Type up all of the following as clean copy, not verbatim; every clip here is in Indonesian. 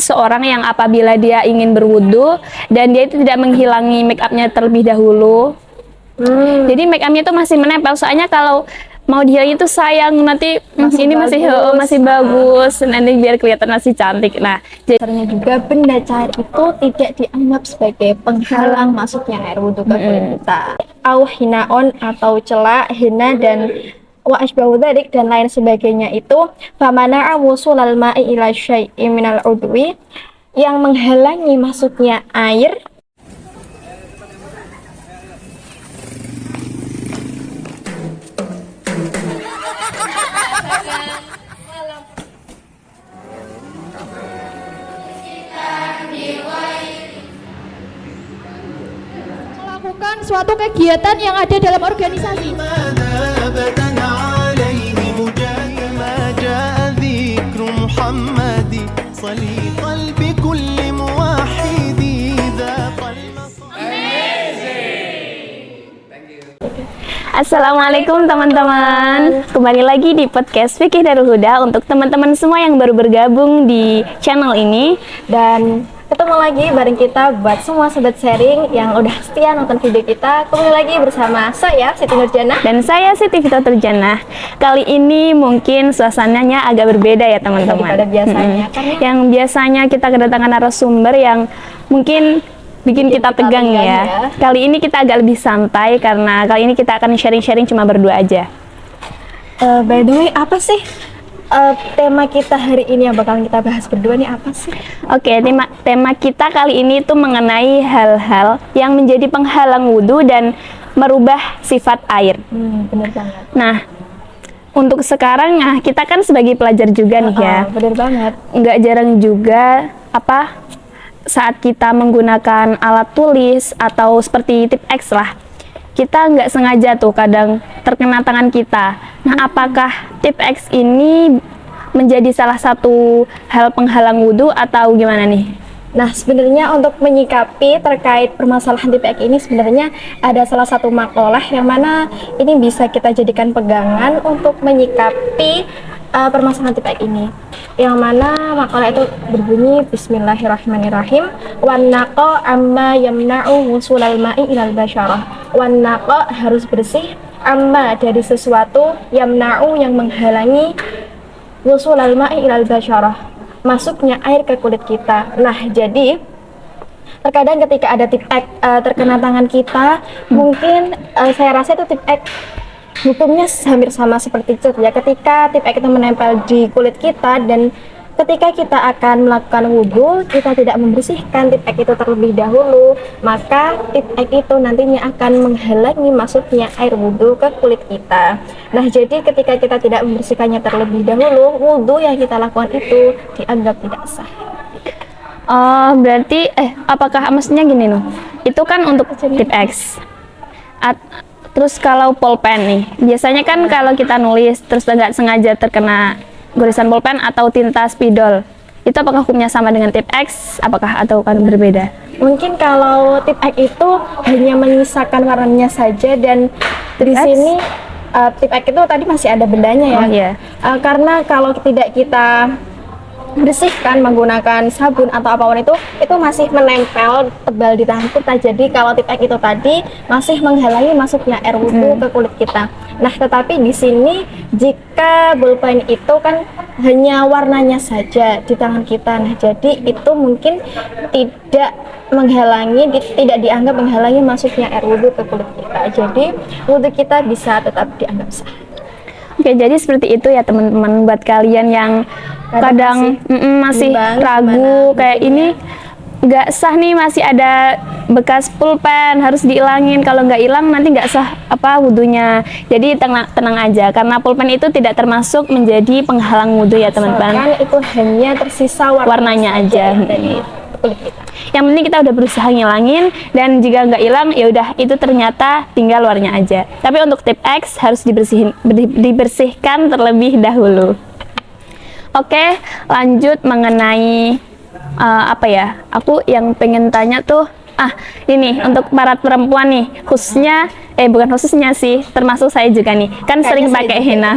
seseorang yang apabila dia ingin berwudu dan dia itu tidak menghilangi make upnya terlebih dahulu. Jadi make upnya itu masih menempel. Soalnya kalau mau dihilangin itu sayang, nanti ini masih bagus, nanti biar kelihatan masih cantik. Nah, Caranya juga benda cair itu tidak dianggap sebagai penghalang masuknya air wudhu ke kulit kita. Au hinaon atau celak, hina dan wa asbahu dzalik dan lain sebagainya itu famana'a wusulal ma'i ila syai'in minal udwi yang menghalangi masuknya air melakukan suatu kegiatan yang ada dalam organisasi. Assalamualaikum teman-teman, kembali lagi di podcast Fikih Darul Huda untuk teman-teman semua yang baru bergabung di channel ini. dan ketemu lagi bareng kita buat semua sobat sharing yang udah setia nonton video kita. Kembali lagi bersama saya Siti Nurjana Dan saya Siti Fitri Jannah. Kali ini mungkin suasananya agak berbeda ya teman-teman. daripada biasanya kan ya. Yang biasanya kita kedatangan narasumber yang mungkin bikin kita tegang ya. Kali ini kita agak lebih santai karena kali ini kita akan sharing-sharing cuma berdua aja. By the way, apa sih tema kita hari ini yang bakalan kita bahas berdua nih, apa sih? Oke, tema kita kali ini itu mengenai hal-hal yang menjadi penghalang wudhu dan merubah sifat air. Bener banget. Nah, untuk sekarang kita kan sebagai pelajar juga nih ya. Bener banget. Nggak jarang juga saat kita menggunakan alat tulis atau seperti tip X lah, kita nggak sengaja tuh kadang terkena tangan kita. Nah, apakah tip X ini menjadi salah satu hal penghalang wudhu atau gimana nih? Nah, sebenarnya untuk menyikapi terkait permasalahan tip X ini sebenarnya ada salah satu makalah yang mana ini bisa kita jadikan pegangan untuk menyikapi permasalahan tip X ini. Yang mana makalah itu berbunyi Bismillahirrahmanirrahim. Wan naqa amma yamna'u wusulal ma'i ilal basyarah. Wan naqa harus bersih, amma dari sesuatu, yamna'u yang menghalangi, wusulal ma'i ilal basyarah masuknya air ke kulit kita. Nah, jadi terkadang ketika ada tip X terkena tangan kita, mungkin saya rasa itu tip X hukumnya hampir sama seperti cat ya. Ketika tip X itu menempel di kulit kita dan ketika kita akan melakukan wudhu, kita tidak membersihkan tip X itu terlebih dahulu, maka tip X itu nantinya akan menghalangi masuknya air wudhu ke kulit kita. Nah, jadi ketika kita tidak membersihkannya terlebih dahulu, wudhu yang kita lakukan itu dianggap tidak sah. Oh, berarti apakah maksudnya gini loh? Itu kan untuk tip X. Terus kalau pulpen nih, biasanya kan kalau kita nulis terus nggak sengaja terkena gorisan pulpen atau tinta spidol, itu apakah hukumnya sama dengan tip X? Apakah atau kan berbeda? Mungkin kalau tip X itu hanya menyisakan warnanya saja dan di sini tip X itu tadi masih ada bendanya ya. Oh, iya. Karena kalau tidak kita bersihkan menggunakan sabun atau apapun itu masih menempel tebal di tangan kita. Jadi kalau tip X itu tadi masih menghalangi masuknya air wudhu ke kulit kita. Nah, tetapi di sini jika bolpen itu kan hanya warnanya saja di tangan kita. Nah, jadi itu mungkin tidak tidak dianggap menghalangi masuknya air wudhu ke kulit kita. Jadi wudhu kita bisa tetap dianggap sah. Oke, jadi seperti itu ya teman-teman, buat kalian yang kadang masih ragu kayak ini nggak sah nih, masih ada bekas pulpen harus diilangin, kalau nggak hilang nanti nggak sah wudhunya. Jadi tenang aja, karena pulpen itu tidak termasuk menjadi penghalang wudhu ya teman-teman. Kan itu hanya tersisa warnanya aja dari kulit kita. Yang penting kita udah berusaha ngilangin, dan jika nggak hilang ya udah, itu ternyata tinggal luarnya aja. Tapi untuk tip X harus dibersihkan terlebih dahulu. Oke, lanjut mengenai aku yang pengen tanya tuh ini untuk para perempuan nih, khususnya bukan khususnya sih, termasuk saya juga nih, kan sering pakai henna,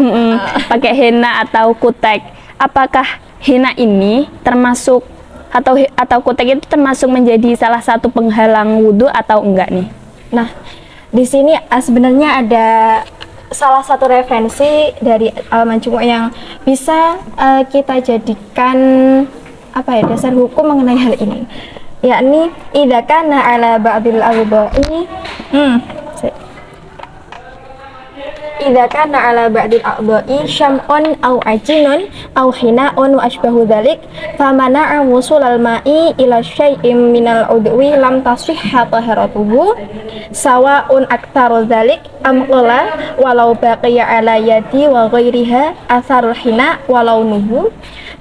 pakai henna atau kutek. Apakah henna ini termasuk atau kutek itu termasuk menjadi salah satu penghalang wudhu atau enggak nih? Nah, di sini sebenarnya ada salah satu referensi dari Al-Majmu' yang bisa kita jadikan dasar hukum mengenai hal ini, yakni idza kana ala ba'dil a'dha'i idza kana ala ba'dil a'dha'i syam'un aw ajinun aw hina'un wa ashbahu dzalik famana'a wusulal ma'i ila syai'in minal udwi lam tasihha taharatuhu sawa'un aktsaru dzalik am qala walau baqiya ala yadi wa ghairiha atharul hina walau nuhu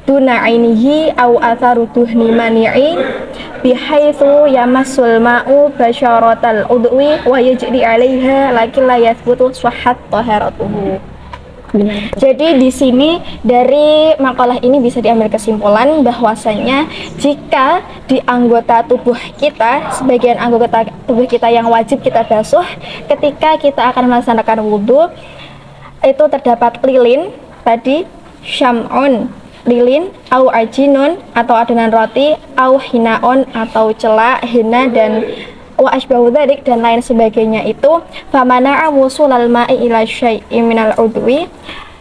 duna ainihi aw atharu tuhni mani'i bihaitsu yamassul ma'u basyaratal udwi wa yajri 'alaiha lakin la yathbutu sihhat taharatuhu. Jadi di sini dari makalah ini bisa diambil kesimpulan bahwasanya jika di anggota tubuh kita, sebagian anggota tubuh kita yang wajib kita basuh ketika kita akan melaksanakan wudhu, itu terdapat lilin tadi, syam'un lilin, au ajinun atau adonan roti, au hinaon atau celak, hina dan wa asbahu dzalik dan lain sebagainya itu famana'a wusulal ma'i ila syai'in minal udwi,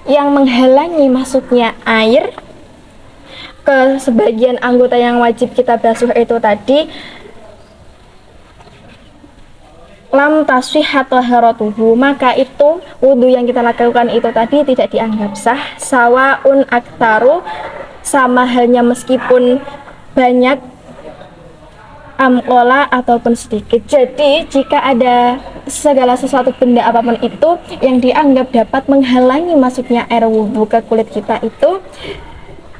yang menghalangi masuknya air ke sebagian anggota yang wajib kita basuh itu tadi, lam tasihhat taharatuhu, maka itu wudhu yang kita lakukan itu tadi tidak dianggap sah. Sawaun aktaru, sama halnya meskipun banyak, amkola ataupun sedikit. Jadi jika ada segala sesuatu benda apapun itu yang dianggap dapat menghalangi masuknya air wudhu ke kulit kita itu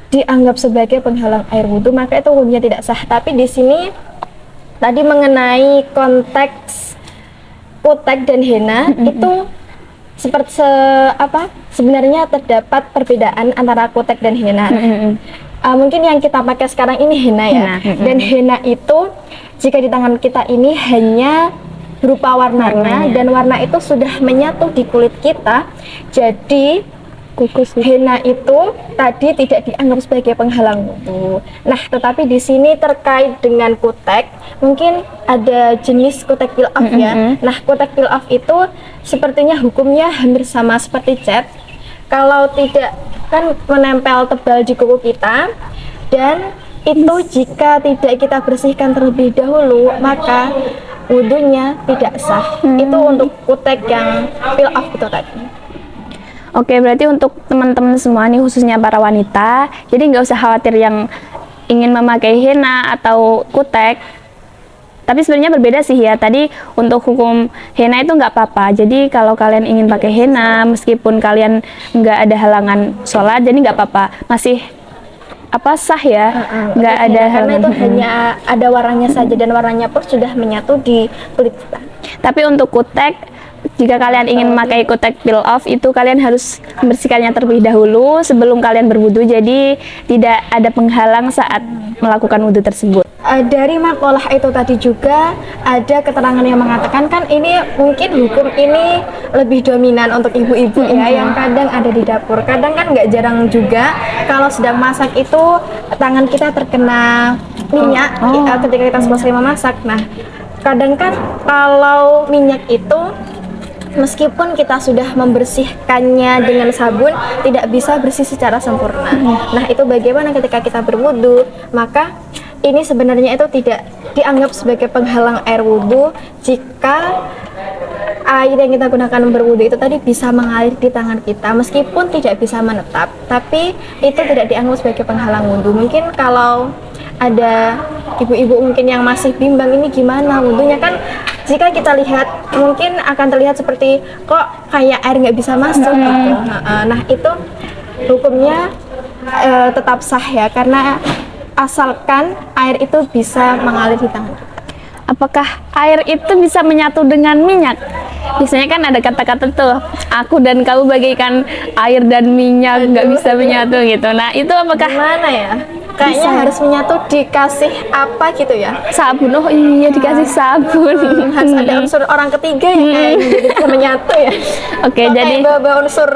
dianggap sebagai penghalang air wudhu, maka itu wudhunya tidak sah. Tapi di sini tadi mengenai konteks kutek dan henna itu sebenarnya terdapat perbedaan antara kutek dan henna. Mungkin yang kita pakai sekarang ini henna ya. Dan henna itu jika di tangan kita ini hanya berupa warnanya dan warna itu sudah menyatu di kulit kita. Jadi henna itu tadi tidak dianggap sebagai penghalang wudhu. Nah, tetapi di sini terkait dengan kutek, mungkin ada jenis kutek peel off ya. Nah, kutek peel off itu sepertinya hukumnya hampir sama seperti cat. Kalau tidak kan menempel tebal di kuku kita, dan itu jika tidak kita bersihkan terlebih dahulu maka wudhunya tidak sah. Itu untuk kutek yang peel off itu tadi. Oke, berarti untuk teman-teman semua nih, khususnya para wanita, jadi nggak usah khawatir yang ingin memakai henna atau kutek. Tapi sebenarnya berbeda sih ya. Tadi untuk hukum henna itu nggak apa-apa. Jadi kalau kalian ingin pakai henna, meskipun kalian nggak ada halangan sholat, jadi nggak apa-apa. Masih sah ya, nggak ada karena itu hanya ada warnanya saja dan warnanya pun sudah menyatu di kulit kita. Tapi untuk kutek, jika kalian ingin memakai kutek peel off itu kalian harus membersihkannya terlebih dahulu sebelum kalian berwudu, jadi tidak ada penghalang saat melakukan wudu tersebut. Dari makalah itu tadi juga ada keterangan yang mengatakan kan ini mungkin hukum ini lebih dominan untuk ibu-ibu ya, yang kadang ada di dapur. Kadang kan nggak jarang juga kalau sedang masak itu tangan kita terkena minyak ketika kita selesai memasak. Nah, kadang kan kalau minyak itu meskipun kita sudah membersihkannya dengan sabun tidak bisa bersih secara sempurna. Nah, itu bagaimana ketika kita berwudu? Maka ini sebenarnya itu tidak dianggap sebagai penghalang air wudhu jika air yang kita gunakan berwudhu itu tadi bisa mengalir di tangan kita meskipun tidak bisa menetap, tapi itu tidak dianggap sebagai penghalang wudhu. Mungkin kalau ada ibu-ibu mungkin yang masih bimbang ini gimana wudhunya, kan jika kita lihat mungkin akan terlihat seperti kok kayak air nggak bisa masuk gitu. Nah, itu hukumnya tetap sah ya, karena asalkan air itu bisa mengalir di tangan kita. Apakah air itu bisa menyatu dengan minyak? Biasanya kan ada kata-kata tuh, aku dan kamu bagaikan air dan minyak, nggak bisa menyatu gitu. Nah, itu apakah Gimana ya? Kayaknya bisa harus menyatu dikasih apa gitu ya? sabun? Oh iya, dikasih sabun. Harus ada unsur orang ketiga yang kayaknya jadi bisa menyatu ya. Oke, Kok jadi kayak bawa unsur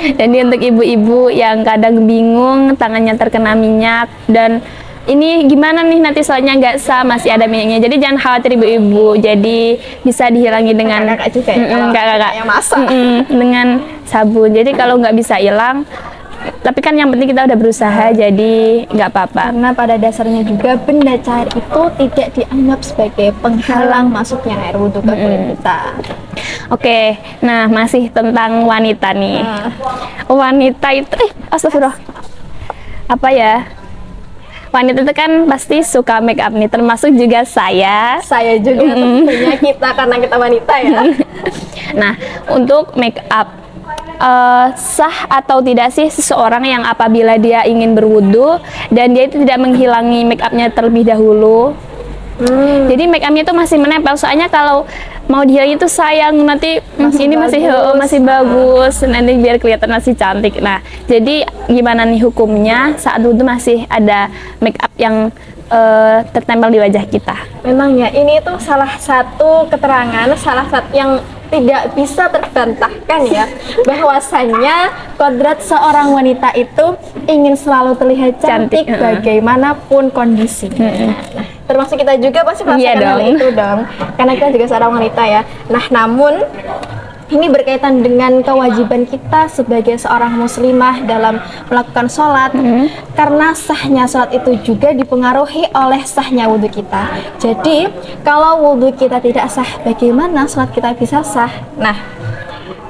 Jadi untuk ibu-ibu yang kadang bingung tangannya terkena minyak dan ini gimana nih nanti soalnya nggak sah masih ada minyaknya, jadi jangan khawatir ibu-ibu, jadi bisa dihilangi dengan Kakak juga ya, kalau kakak yang masak. dengan sabun. Jadi kalau nggak bisa hilang, tapi kan yang penting kita udah berusaha, jadi nggak apa-apa. Karena pada dasarnya juga benda cair itu tidak dianggap sebagai penghalang masuknya air wudhu ke kulit kita. Oke, nah masih tentang wanita nih. Wanita itu, astagfirullah, apa ya? Wanita itu kan pasti suka make up nih, termasuk juga saya. Saya juga tentunya kita karena kita wanita ya. Nah, untuk make up, sah atau tidak sih seseorang yang apabila dia ingin berwudu dan dia itu tidak menghilangi make upnya terlebih dahulu? Jadi make upnya itu masih menempel, soalnya kalau mau dihilangin itu sayang, nanti masih bagus, nanti biar kelihatan masih cantik. Nah, jadi gimana nih hukumnya saat wudu masih ada make up yang tertempel di wajah kita? Memang ya, ini tuh salah satu keterangan, salah satu yang tidak bisa terbantahkan ya, bahwasannya kodrat seorang wanita itu ingin selalu terlihat cantik bagaimanapun kondisi. Nah, termasuk kita juga pasti merasakan hal itu dong, karena kita juga seorang wanita ya. Nah, namun ini berkaitan dengan kewajiban kita sebagai seorang muslimah dalam melakukan sholat, karena sahnya sholat itu juga dipengaruhi oleh sahnya wudhu kita. Jadi kalau wudhu kita tidak sah, bagaimana sholat kita bisa sah? Nah,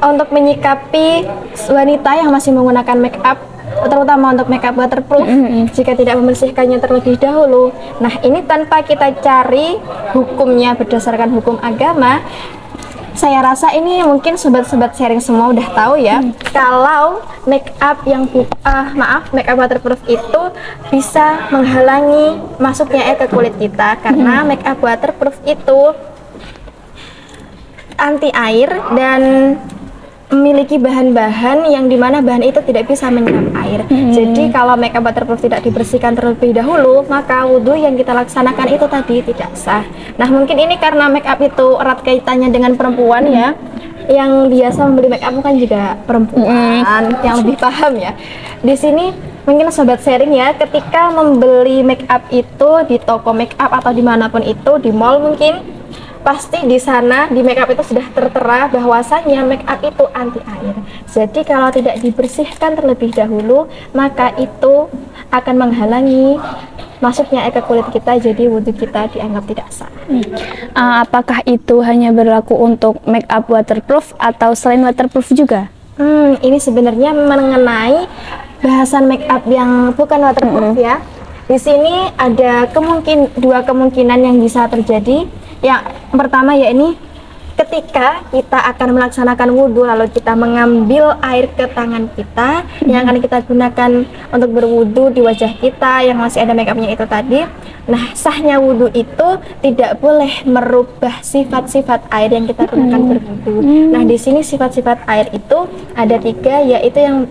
untuk menyikapi wanita yang masih menggunakan make up, terutama untuk make up waterproof, jika tidak membersihkannya terlebih dahulu, nah ini tanpa kita cari hukumnya berdasarkan hukum agama, saya rasa ini mungkin sobat-sobat sharing semua udah tahu ya, kalau make up yang make up waterproof itu bisa menghalangi masuknya air ke kulit kita, karena make up waterproof itu anti air dan memiliki bahan-bahan yang dimana bahan itu tidak bisa menyerap air. Jadi kalau make up waterproof tidak dibersihkan terlebih dahulu, maka wudhu yang kita laksanakan itu tadi tidak sah. Nah, mungkin ini karena make up itu erat kaitannya dengan perempuan ya, yang biasa membeli make up kan juga perempuan yang lebih paham ya. Di sini mungkin sobat sharing ya, ketika membeli make up itu di toko make up atau dimanapun itu, di mall mungkin, pasti di sana di make up itu sudah tertera bahwasanya make up itu anti air. Jadi kalau tidak dibersihkan terlebih dahulu, maka itu akan menghalangi masuknya air ke kulit kita, jadi wudhu kita dianggap tidak sah. Apakah itu hanya berlaku untuk make up waterproof atau selain waterproof juga? Ini sebenarnya mengenai bahasan make up yang bukan waterproof ya. Di sini ada dua kemungkinan yang bisa terjadi. Yang pertama ya, ini ketika kita akan melaksanakan wudhu lalu kita mengambil air ke tangan kita yang akan kita gunakan untuk berwudhu di wajah kita yang masih ada make upnya itu tadi. Nah, sahnya wudhu itu tidak boleh merubah sifat-sifat air yang kita gunakan berwudhu. Nah, di sini sifat-sifat air itu ada 3, yaitu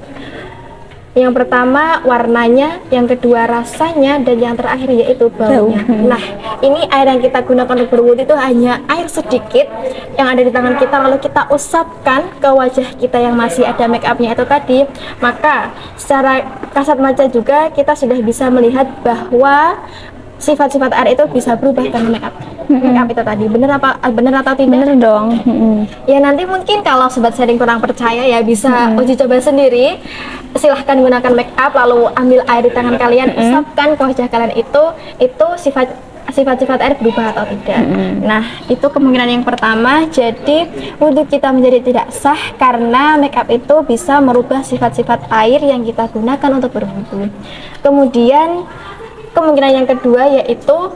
yang pertama warnanya, yang kedua rasanya, dan yang terakhir yaitu baunya. Nah, ini air yang kita gunakan untuk berwudhu itu hanya air sedikit yang ada di tangan kita, lalu kita usapkan ke wajah kita yang masih ada make upnya itu tadi. Maka secara kasat mata juga kita sudah bisa melihat bahwa sifat-sifat air itu bisa berubah karena make up itu tadi. Benar atau tidak? Bener dong. Ya, nanti mungkin kalau sobat sharing kurang percaya ya bisa uji coba sendiri. Silahkan gunakan make up lalu ambil air di tangan kalian, usapkan ke wajah kalian, itu sifat-sifat air berubah atau tidak. Nah, itu kemungkinan yang pertama. Jadi wudhu kita menjadi tidak sah karena make up itu bisa merubah sifat-sifat air yang kita gunakan untuk berwudhu. Kemudian kemungkinan yang kedua yaitu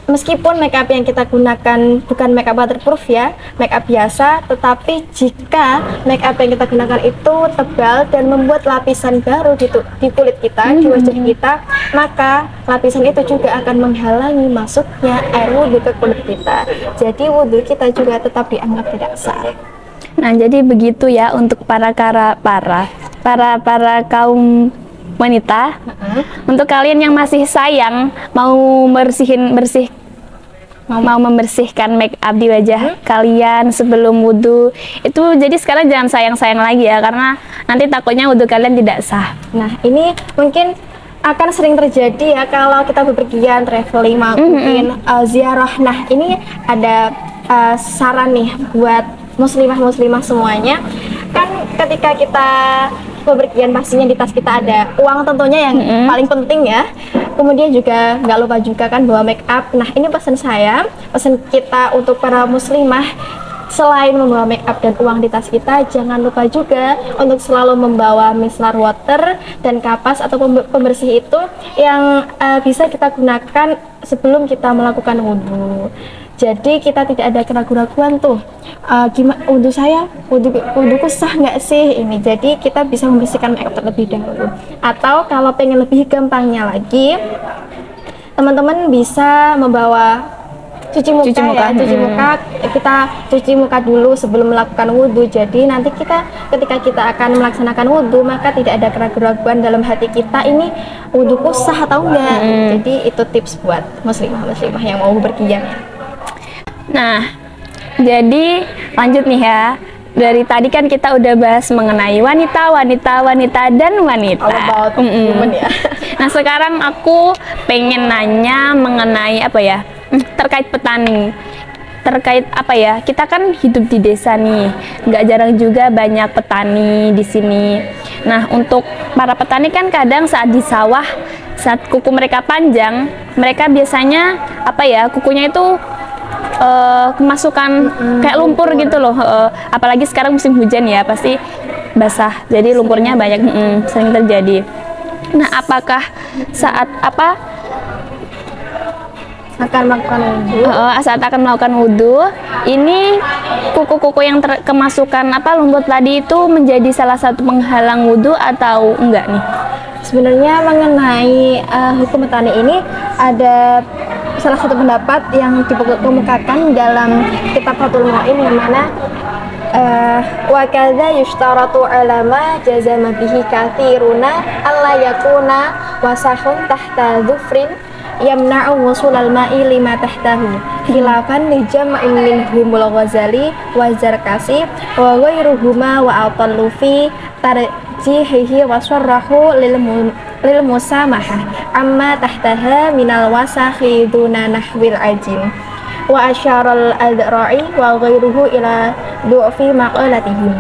meskipun make up yang kita gunakan bukan make up waterproof ya, make up biasa, tetapi jika make up yang kita gunakan itu tebal dan membuat lapisan baru di kulit kita, di wajah kita, maka lapisan itu juga akan menghalangi masuknya air wudhu ke kulit kita. Jadi wudhu kita juga tetap dianggap tidak sah. Nah, jadi begitu ya untuk para kaum wanita. Untuk kalian yang masih sayang mau bersih mau membersihkan make up di wajah kalian sebelum wudhu. Itu jadi sekarang jangan sayang-sayang lagi ya, karena nanti takutnya wudhu kalian tidak sah. Nah, ini mungkin akan sering terjadi ya kalau kita bepergian, traveling, mungkin ziarah. Nah, ini ada saran nih buat muslimah-muslimah semuanya. Kan ketika kita bepergian pastinya di tas kita ada uang tentunya yang paling penting ya. Kemudian juga nggak lupa juga kan bawa make up. Nah, ini pesan saya, pesan kita untuk para muslimah, selain membawa make up dan uang di tas kita, jangan lupa juga untuk selalu membawa micellar water dan kapas atau pembersih itu yang bisa kita gunakan sebelum kita melakukan wudhu. Jadi kita tidak ada keraguan-raguan tuh, gimana wudhu saya, wudhuku sah nggak sih ini. Jadi kita bisa membersihkan make up terlebih dahulu. Atau kalau pengen lebih gampangnya lagi, teman-teman bisa membawa cuci muka. Cuci muka, kita cuci muka dulu sebelum melakukan wudhu. Jadi nanti ketika kita akan melaksanakan wudhu, maka tidak ada keraguan-raguan dalam hati kita, ini wudhuku sah atau enggak. Jadi itu tips buat muslimah-muslimah yang mau berpergian. Nah, jadi lanjut nih ya. Dari tadi kan kita udah bahas mengenai wanita dan wanita. All about women ya. Nah, sekarang aku pengen nanya mengenai apa ya? Terkait petani. Terkait apa ya? Kita kan hidup di desa nih. Nggak jarang juga banyak petani di sini. Nah, untuk para petani kan kadang saat di sawah, saat kuku mereka panjang, mereka biasanya apa ya? Kukunya itu kemasukan kayak lumpur gitu loh, apalagi sekarang musim hujan ya, pasti basah, jadi lumpurnya banyak, sering terjadi. Nah, apakah saat saat akan melakukan wudhu, ini kuku-kuku yang kemasukan lumpur tadi itu menjadi salah satu penghalang wudhu atau enggak nih? Sebenarnya mengenai hukum petani ini ada salah satu pendapat yang dikemukakan dalam kitab Fathul Mu'in, yang mana wa kadza yushtaratu ulama jazama bihi katsiruna alla yakuna wasahun tahta dhufrin yamna'u wusulal ma'i lima tahtahu khilafan li jam'in minhumul Ghazali wa Zarkasi wa ghairuhuma wa atallu fi tarjihihi wa sarrahu lil musamahah amma tahtaha minal wasakhi duna nahwil ajin wa asyaral adra'i wa ghairuhu ila du'fi maqalatihim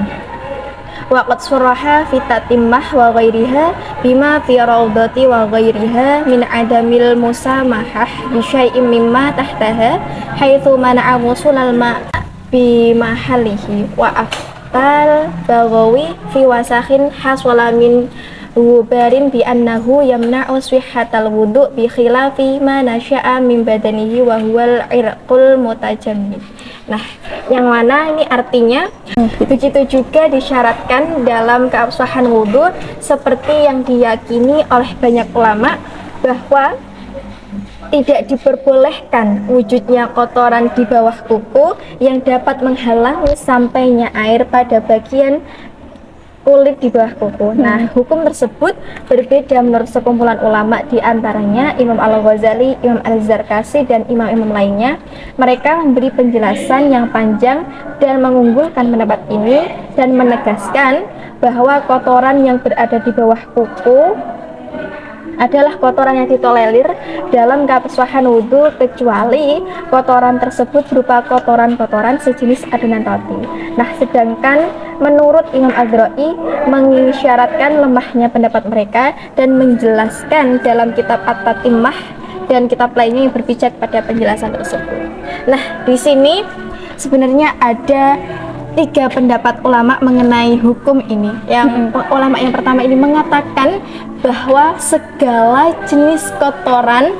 wa qad suraha fi tatimmah wa ghairiha bima fi rawdati wa ghairiha min adamil musamahah bi syai'in mimma tahtaha haitsu mana'a wusulal ma' bi mahallihi wa aftal Baghawi fi wasakhin haswala min wubarin bi annahu yamna'u sihhatal wudu' bi khilafi ma nasya'a min badanihi wa huwal irqul mutajammid. Nah, yang mana ini artinya begitu juga disyaratkan dalam keabsahan wudhu seperti yang diyakini oleh banyak ulama bahwa tidak diperbolehkan wujudnya kotoran di bawah kuku yang dapat menghalangi sampainya air pada bagian kulit di bawah kuku. Nah, hukum tersebut berbeda menurut sekumpulan ulama, di antaranya Imam Al-Ghazali, Imam Al-Zarkasi, dan imam-imam lainnya. Mereka memberi penjelasan yang panjang dan mengunggulkan pendapat ini dan menegaskan bahwa kotoran yang berada di bawah kuku adalah kotoran yang ditolerir dalam keabsahan wudhu kecuali kotoran tersebut berupa kotoran-kotoran sejenis adonan roti. Nah, sedangkan menurut Imam Adro'i mengisyaratkan lemahnya pendapat mereka dan menjelaskan dalam kitab At-Tatimmah dan kitab lainnya yang berpijak pada penjelasan tersebut. Nah, di sini sebenarnya ada 3 pendapat ulama mengenai hukum ini. Yang ulama yang pertama ini mengatakan bahwa segala jenis kotoran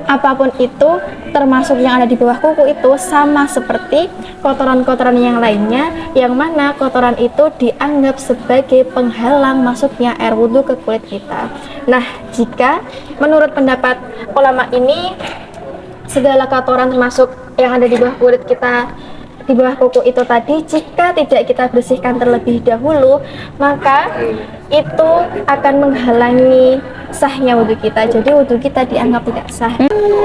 apapun itu, termasuk yang ada di bawah kuku, itu sama seperti kotoran-kotoran yang lainnya, yang mana kotoran itu dianggap sebagai penghalang masuknya air wudhu ke kulit kita. Nah, jika menurut pendapat ulama ini segala kotoran termasuk yang ada di bawah kulit kita, di bawah kuku itu tadi, jika tidak kita bersihkan terlebih dahulu, maka itu akan menghalangi sahnya wudhu kita. Jadi wudhu kita dianggap tidak sah.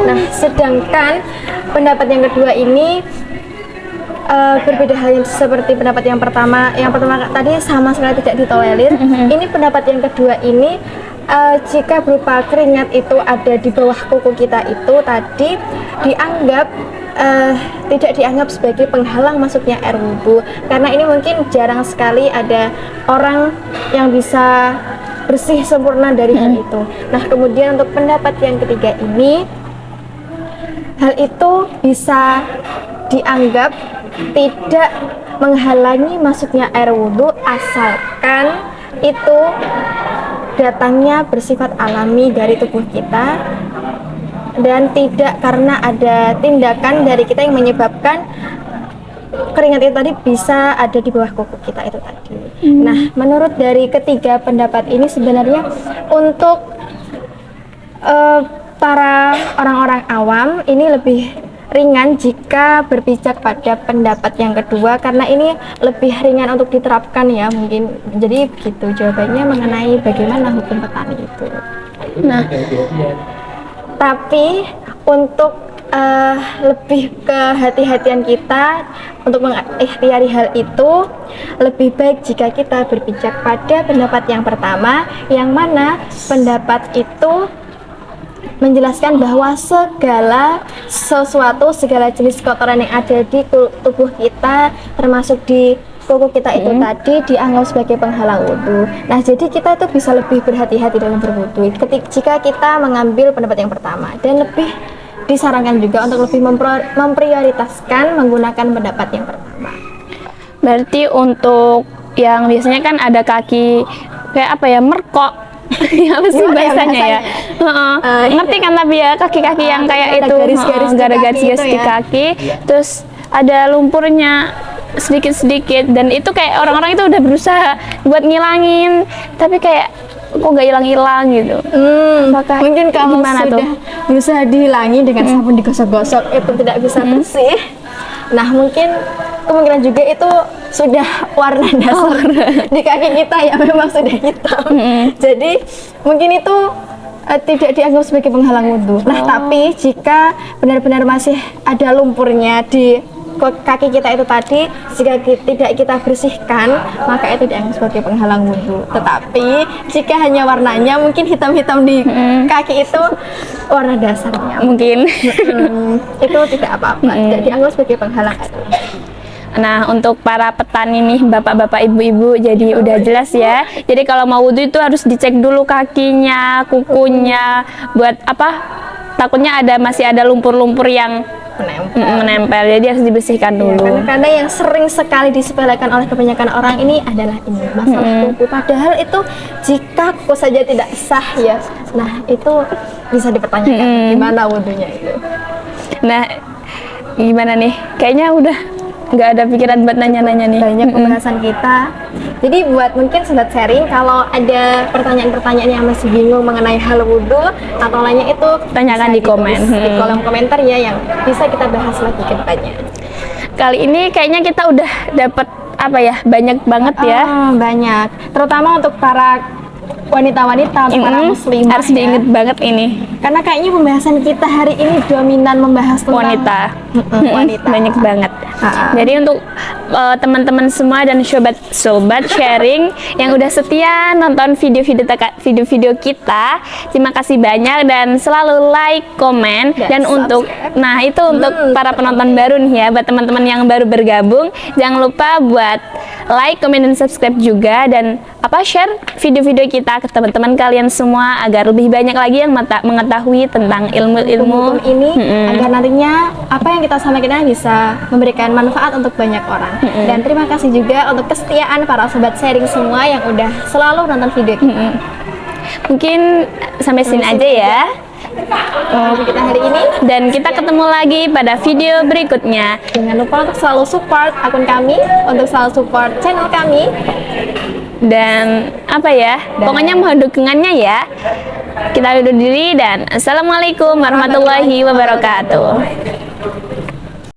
Nah, sedangkan pendapat yang kedua ini berbeda halnya seperti pendapat yang pertama. Yang pertama tadi sama sekali tidak ditolerir. Ini pendapat yang kedua ini jika berupa keringat itu ada di bawah kuku kita itu tadi dianggap tidak dianggap sebagai penghalang masuknya air wudhu, karena ini mungkin jarang sekali ada orang yang bisa bersih sempurna dari hal itu. Nah, kemudian untuk pendapat yang ketiga ini, hal itu bisa dianggap tidak menghalangi masuknya air wudhu asalkan itu datangnya bersifat alami dari tubuh kita dan tidak karena ada tindakan dari kita yang menyebabkan keringat itu tadi bisa ada di bawah kuku kita itu tadi. Nah, menurut dari ketiga pendapat ini sebenarnya untuk para orang-orang awam ini lebih ringan jika berpijak pada pendapat yang kedua, karena ini lebih ringan untuk diterapkan ya mungkin. Jadi begitu jawabannya mengenai bagaimana hukum petani itu. Nah, tapi untuk lebih kehati-hatian kita untuk mengikhtiari hal itu, lebih baik jika kita berpijak pada pendapat yang pertama, yang mana pendapat itu menjelaskan bahwa segala sesuatu, segala jenis kotoran yang ada di tubuh kita, termasuk di kuku kita itu tadi dianggap sebagai penghalang wudhu. Nah, jadi kita itu bisa lebih berhati-hati dalam berwudhu jika kita mengambil pendapat yang pertama, dan lebih disarankan juga untuk lebih memprioritaskan menggunakan pendapat yang pertama. Berarti untuk yang biasanya kan ada kaki kayak apa ya, merkok. Ya, apa sih bahasanya ya? Ngerti kan, tapi ya kaki-kaki yang kayak itu garis-garis garis-garis di kaki, terus ada lumpurnya sedikit-sedikit, dan itu kayak orang-orang itu udah berusaha buat ngilangin, tapi kayak kok nggak hilang-hilang gitu. Apakah mungkin kalau gimana sudah tuh? bisa dihilangi dengan sabun digosok-gosok itu tidak bisa bersih. Nah, mungkin kemungkinan juga itu sudah warna dasar di kaki kita ya memang sudah hitam. Jadi mungkin itu tidak dianggap sebagai penghalang wudhu. Nah, tapi jika benar-benar masih ada lumpurnya di kaki kita itu tadi, jika tidak kita bersihkan, maka itu dianggap sebagai penghalang wudhu. Tetapi jika hanya warnanya mungkin hitam-hitam di kaki itu warna dasarnya, Mungkin. itu tidak apa-apa, tidak dianggap sebagai penghalang itu. Nah, untuk para petani nih, bapak-bapak, ibu-ibu, jadi udah jelas ya. Jadi kalau mau wudhu itu harus dicek dulu kakinya, kukunya, buat apa? Takutnya masih ada lumpur-lumpur yang menempel, jadi harus dibersihkan dulu. Karena yang sering sekali disepelekan oleh kebanyakan orang ini adalah ini masalah kuku. Padahal itu jika kuku saja tidak sah ya, nah itu bisa dipertanyakan gimana wudhunya itu. Nah, gimana nih? Kayaknya udah nggak ada pikiran buat nanya-nanya nih. Banyak pembahasan kita. Jadi buat mungkin sobat sharing, kalau ada pertanyaan-pertanyaan yang masih bingung mengenai hal wudhu atau lainnya itu Tanyakan bisa di komen. ditulis di kolom komentar ya, yang bisa kita bahas lagi ke depannya. Kali ini kayaknya kita udah dapet apa ya, banyak banget ya. Banyak, terutama untuk para wanita-wanita, untuk para muslimah harus diinget banget ini. Karena kayaknya pembahasan kita hari ini dominan membahas tentang Wanita. wanita. Banyak banget. Jadi untuk teman-teman semua dan sobat sharing yang udah setia nonton video-video kita, terima kasih banyak, dan selalu like, komen, dan untuk itu untuk para penonton baru nih ya, buat teman-teman yang baru bergabung, jangan lupa buat like, komen, dan subscribe juga, dan share video-video kita ke teman-teman kalian semua agar lebih banyak lagi yang mengetahui tentang ilmu-ilmu ini, agar nantinya apa yang kita sampaikan bisa memberikan manfaat untuk banyak orang. Dan terima kasih juga untuk kesetiaan para sobat sharing semua yang udah selalu nonton video kita. Mungkin sampai sini aja ya Kita hari ini, dan kita ketemu lagi pada video berikutnya. jangan lupa untuk selalu support akun kami, untuk selalu support channel kami. Dan pokoknya mohon dukungannya ya. Kita undur diri dan assalamualaikum warahmatullahi wabarakatuh.